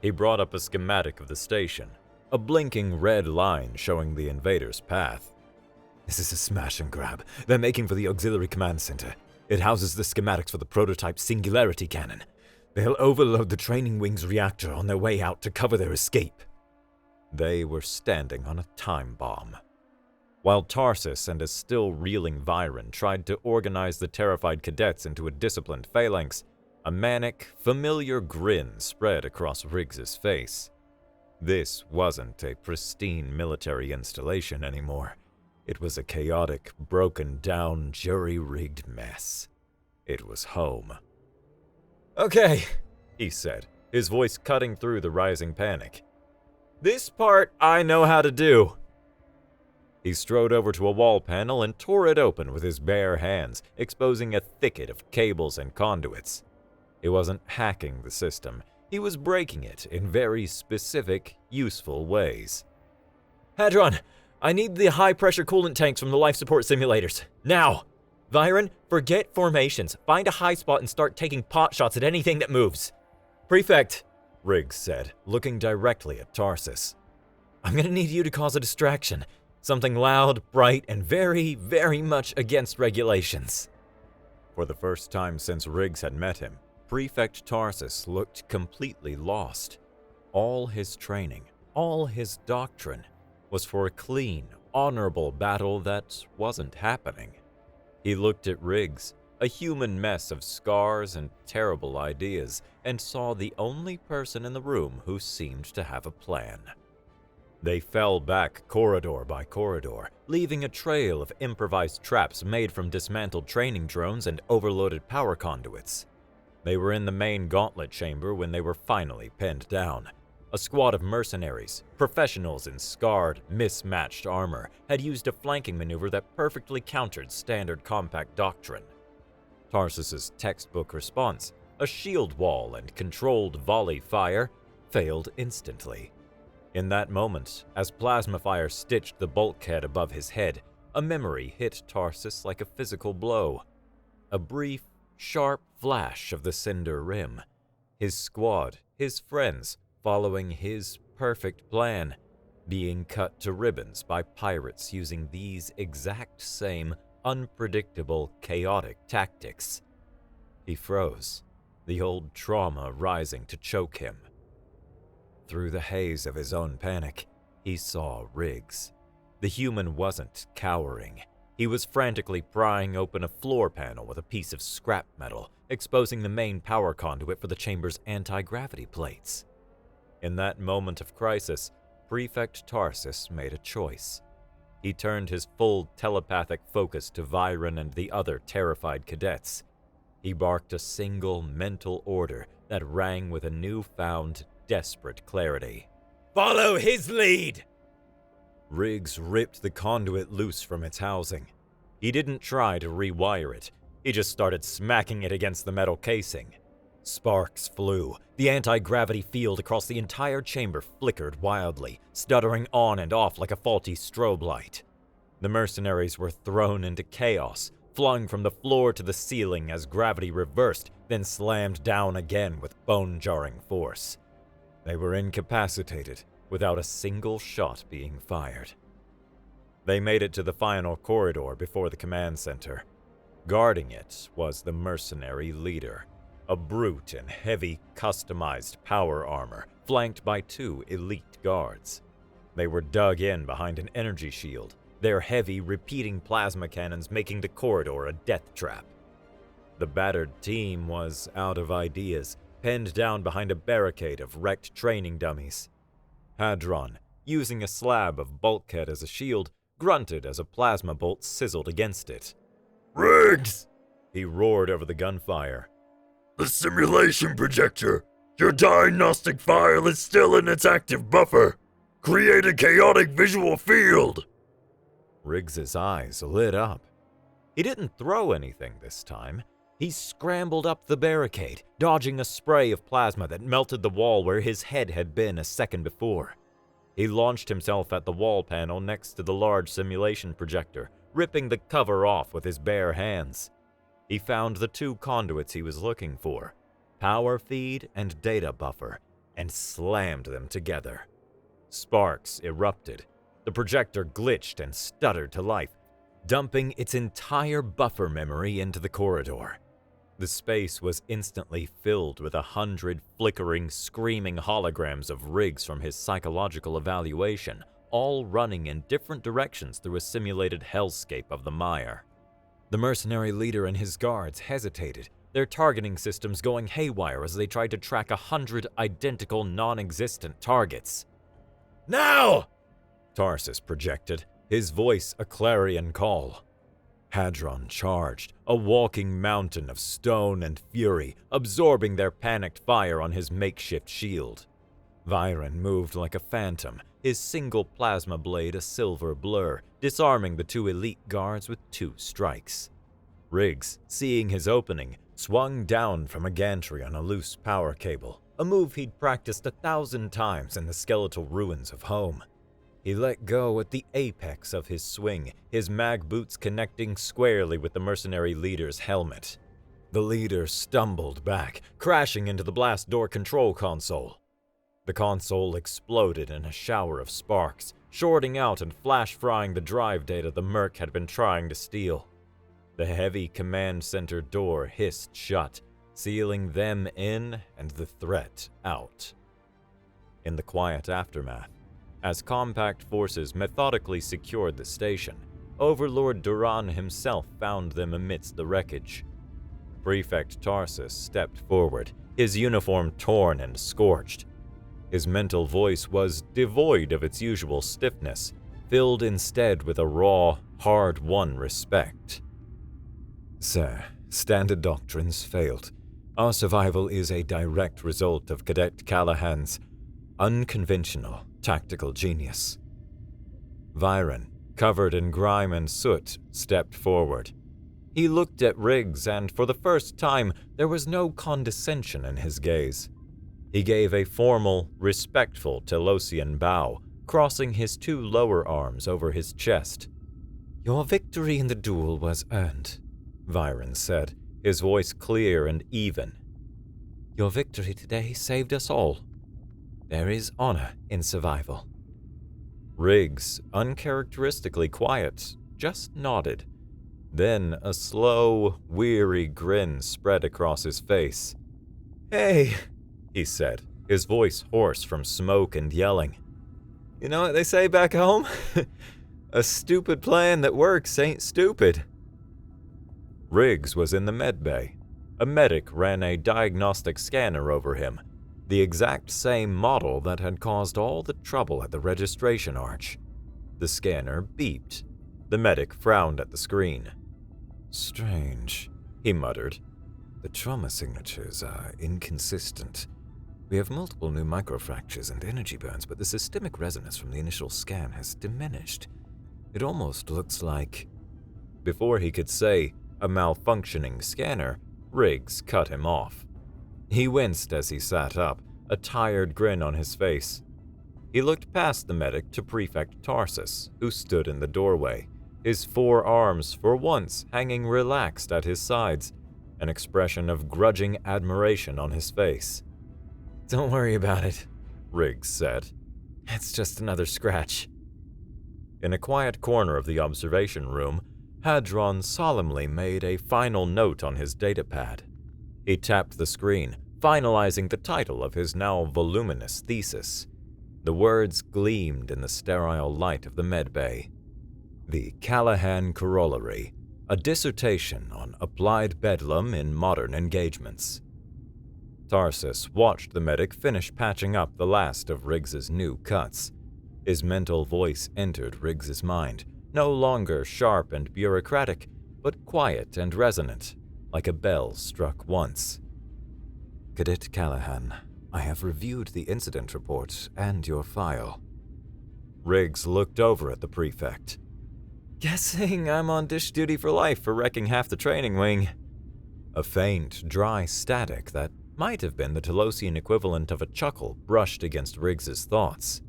He brought up a schematic of the station, a blinking red line showing the invaders' path. "This is a smash and grab. They're making for the auxiliary command center. It houses the schematics for the prototype singularity cannon. They'll overload the training wing's reactor on their way out to cover their escape." They were standing on a time bomb. While Tarsus and a still reeling Viren tried to organize the terrified cadets into a disciplined phalanx, a manic, familiar grin spread across Riggs's face. This wasn't a pristine military installation anymore. It was a chaotic, broken-down, jury-rigged mess. It was home. "Okay," he said, his voice cutting through the rising panic. "This part I know how to do." He strode over to a wall panel and tore it open with his bare hands, exposing a thicket of cables and conduits. He wasn't hacking the system. He was breaking it in very specific, useful ways. "Hadron, I need the high-pressure coolant tanks from the life support simulators. Now! Viren, forget formations. Find a high spot and start taking pot shots at anything that moves." "Prefect," Riggs said, looking directly at Tarsus. "I'm gonna need you to cause a distraction. Something loud, bright, and very, very much against regulations." For the first time since Riggs had met him, Prefect Tarsus looked completely lost. All his training, all his doctrine, was for a clean, honorable battle that wasn't happening. He looked at Riggs, a human mess of scars and terrible ideas, and saw the only person in the room who seemed to have a plan. They fell back corridor by corridor, leaving a trail of improvised traps made from dismantled training drones and overloaded power conduits. They were in the main gauntlet chamber when they were finally pinned down. A squad of mercenaries, professionals in scarred, mismatched armor, had used a flanking maneuver that perfectly countered standard compact doctrine. Tarsus's textbook response, a shield wall and controlled volley fire, failed instantly. In that moment, as plasma fire stitched the bulkhead above his head, a memory hit Tarsus like a physical blow. A brief, sharp flash of the Cinder Rim. His squad, his friends, following his perfect plan, being cut to ribbons by pirates using these exact same unpredictable, chaotic tactics. He froze, the old trauma rising to choke him. Through the haze of his own panic, he saw Riggs. The human wasn't cowering. He was frantically prying open a floor panel with a piece of scrap metal, exposing the main power conduit for the chamber's anti-gravity plates. In that moment of crisis, Prefect Tarsus made a choice. He turned his full telepathic focus to Viren and the other terrified cadets. He barked a single mental order that rang with a newfound, desperate clarity. "Follow his lead!" Riggs ripped the conduit loose from its housing. He didn't try to rewire it. He just started smacking it against the metal casing. Sparks flew. The anti-gravity field across the entire chamber flickered wildly, stuttering on and off like a faulty strobe light. The mercenaries were thrown into chaos, flung from the floor to the ceiling as gravity reversed, then slammed down again with bone-jarring force. They were incapacitated, without a single shot being fired. They made it to the final corridor before the command center. Guarding it was the mercenary leader, a brute in heavy, customized power armor, flanked by 2 elite guards. They were dug in behind an energy shield, their heavy, repeating plasma cannons making the corridor a death trap. The battered team was out of ideas, penned down behind a barricade of wrecked training dummies. Hadron, using a slab of bulkhead as a shield, grunted as a plasma bolt sizzled against it. Riggs! He roared over the gunfire. The simulation projector! Your diagnostic file is still in its active buffer! Create a chaotic visual field! Riggs's eyes lit up. He didn't throw anything this time. He scrambled up the barricade, dodging a spray of plasma that melted the wall where his head had been a second before. He launched himself at the wall panel next to the large simulation projector, ripping the cover off with his bare hands. He found the 2 conduits he was looking for, power feed and data buffer, and slammed them together. Sparks erupted. The projector glitched and stuttered to life, dumping its entire buffer memory into the corridor. The space was instantly filled with 100 flickering, screaming holograms of Riggs from his psychological evaluation, all running in different directions through a simulated hellscape of the mire. The mercenary leader and his guards hesitated, their targeting systems going haywire as they tried to track 100 identical, non-existent targets. Now! Tarsus projected, his voice a clarion call. Hadron charged, a walking mountain of stone and fury, absorbing their panicked fire on his makeshift shield. Viren moved like a phantom, his single plasma blade a silver blur, disarming the 2 elite guards with 2 strikes. Riggs, seeing his opening, swung down from a gantry on a loose power cable, a move he'd practiced 1,000 times in the skeletal ruins of home. He let go at the apex of his swing, his mag boots connecting squarely with the mercenary leader's helmet. The leader stumbled back, crashing into the blast door control console. The console exploded in a shower of sparks, shorting out and flash-frying the drive data the Merc had been trying to steal. The heavy command center door hissed shut, sealing them in and the threat out. In the quiet aftermath, as compact forces methodically secured the station, Overlord Duran himself found them amidst the wreckage. Prefect Tarsus stepped forward, his uniform torn and scorched. His mental voice was devoid of its usual stiffness, filled instead with a raw, hard-won respect. Sir, standard doctrines failed. Our survival is a direct result of Cadet Callahan's unconventional tactical genius. Viren, covered in grime and soot, stepped forward. He looked at Riggs, and for the first time, there was no condescension in his gaze. He gave a formal, respectful Telosian bow, crossing his 2 lower arms over his chest. "Your victory in the duel was earned," Viren said, his voice clear and even. "Your victory today saved us all. There is honor in survival." Riggs, uncharacteristically quiet, just nodded. Then a slow, weary grin spread across his face. "Hey," he said, his voice hoarse from smoke and yelling. "You know what they say back home? A stupid plan that works ain't stupid." Riggs was in the medbay. A medic ran a diagnostic scanner over him, the exact same model that had caused all the trouble at the registration arch. The scanner beeped. The medic frowned at the screen. "Strange," he muttered. "The trauma signatures are inconsistent. We have multiple new microfractures and energy burns, but the systemic resonance from the initial scan has diminished. It almost looks like..." Before he could say a malfunctioning scanner, Riggs cut him off. He winced as he sat up, a tired grin on his face. He looked past the medic to Prefect Tarsus, who stood in the doorway, his forearms for once hanging relaxed at his sides, an expression of grudging admiration on his face. "Don't worry about it," Riggs said. "It's just another scratch." In a quiet corner of the observation room, Hadron solemnly made a final note on his datapad. He tapped the screen, finalizing the title of his now voluminous thesis. The words gleamed in the sterile light of the medbay. "The Callahan Corollary, a dissertation on applied bedlam in modern engagements." Tarsus watched the medic finish patching up the last of Riggs's new cuts. His mental voice entered Riggs's mind, no longer sharp and bureaucratic, but quiet and resonant, like a bell struck once. "Cadet Callahan, I have reviewed the incident report and your file." Riggs looked over at the prefect. "Guessing I'm on dish duty for life for wrecking half the training wing." A faint, dry static that might have been the Telosian equivalent of a chuckle brushed against Riggs's thoughts.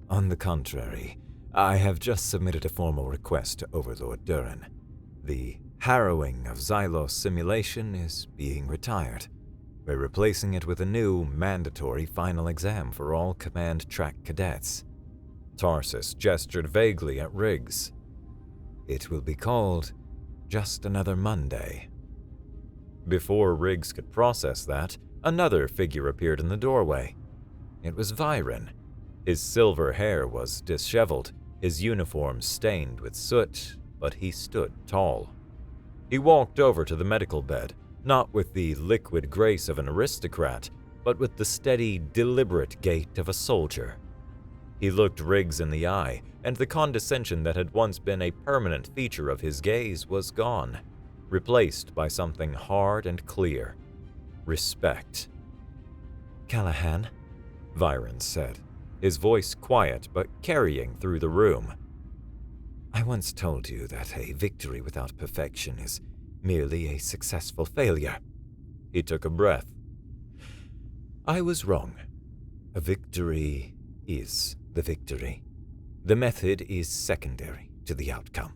"On the contrary, I have just submitted a formal request to Overlord Duran. The harrowing of Xylos simulation is being retired. We're replacing it with a new, mandatory final exam for all command track cadets." Tarsus gestured vaguely at Riggs. "It will be called Just Another Monday." Before Riggs could process that, another figure appeared in the doorway. It was Viren. His silver hair was disheveled, his uniform stained with soot, but he stood tall. He walked over to the medical bed, not with the liquid grace of an aristocrat, but with the steady, deliberate gait of a soldier. He looked Riggs in the eye, and the condescension that had once been a permanent feature of his gaze was gone, replaced by something hard and clear: respect. "Callahan," Viren said, his voice quiet but carrying through the room. "I once told you that a victory without perfection is merely a successful failure." He took a breath. "I was wrong. A victory is the victory. The method is secondary to the outcome."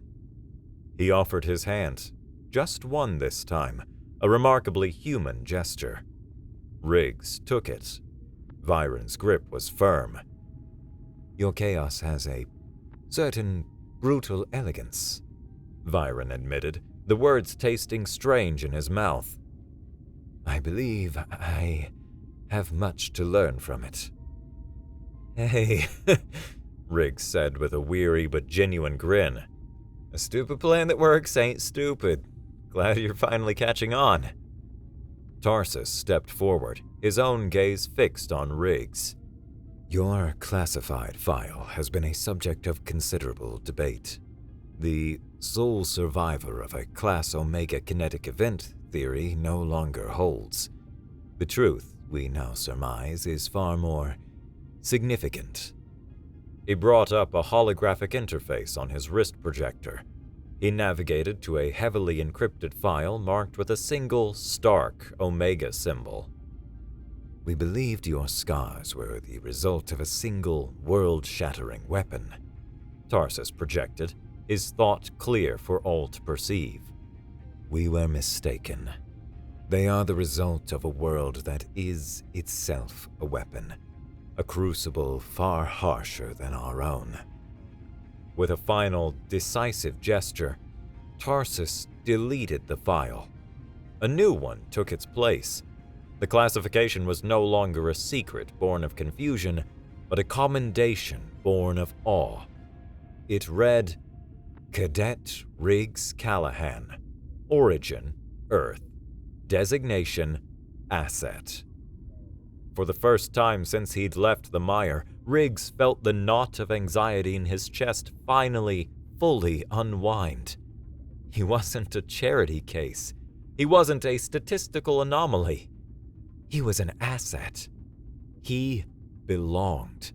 He offered his hand, just one this time, a remarkably human gesture. Riggs took it. Viren's grip was firm. "Your chaos has a certain brutal elegance," Viren admitted, the words tasting strange in his mouth. "I believe I have much to learn from it." "Hey," Riggs said with a weary but genuine grin. "A stupid plan that works ain't stupid. Glad you're finally catching on." Tarsus stepped forward, his own gaze fixed on Riggs. "Your classified file has been a subject of considerable debate. The sole survivor of a Class Omega kinetic event theory no longer holds. The truth, we now surmise, is far more significant." He brought up a holographic interface on his wrist projector. He navigated to a heavily encrypted file marked with a single, stark Omega symbol. "We believed your scars were the result of a single, world-shattering weapon," Tarsus projected, his thought clear for all to perceive. "We were mistaken. They are the result of a world that is itself a weapon, a crucible far harsher than our own." With a final, decisive gesture, Tarsus deleted the file. A new one took its place. The classification was no longer a secret born of confusion, but a commendation born of awe. It read, Cadet Riggs Callahan. Origin, Earth. Designation, Asset. For the first time since he'd left the mire, Riggs felt the knot of anxiety in his chest finally, fully unwind. He wasn't a charity case. He wasn't a statistical anomaly. He was an asset. He belonged.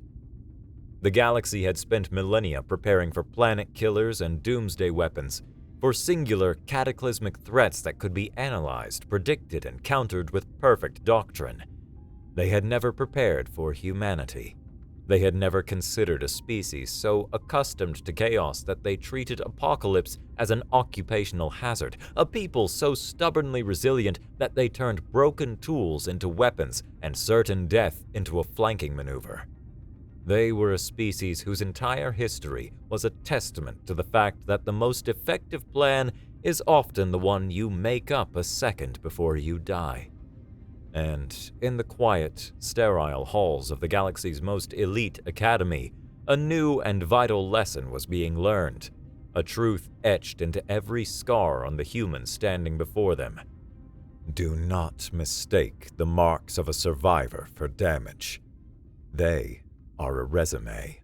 The galaxy had spent millennia preparing for planet killers and doomsday weapons, for singular, cataclysmic threats that could be analyzed, predicted, and countered with perfect doctrine. They had never prepared for humanity. They had never considered a species so accustomed to chaos that they treated apocalypse as an occupational hazard, a people so stubbornly resilient that they turned broken tools into weapons and certain death into a flanking maneuver. They were a species whose entire history was a testament to the fact that the most effective plan is often the one you make up a second before you die. And in the quiet, sterile halls of the galaxy's most elite academy, a new and vital lesson was being learned, a truth etched into every scar on the human standing before them. Do not mistake the marks of a survivor for damage. They are a resume.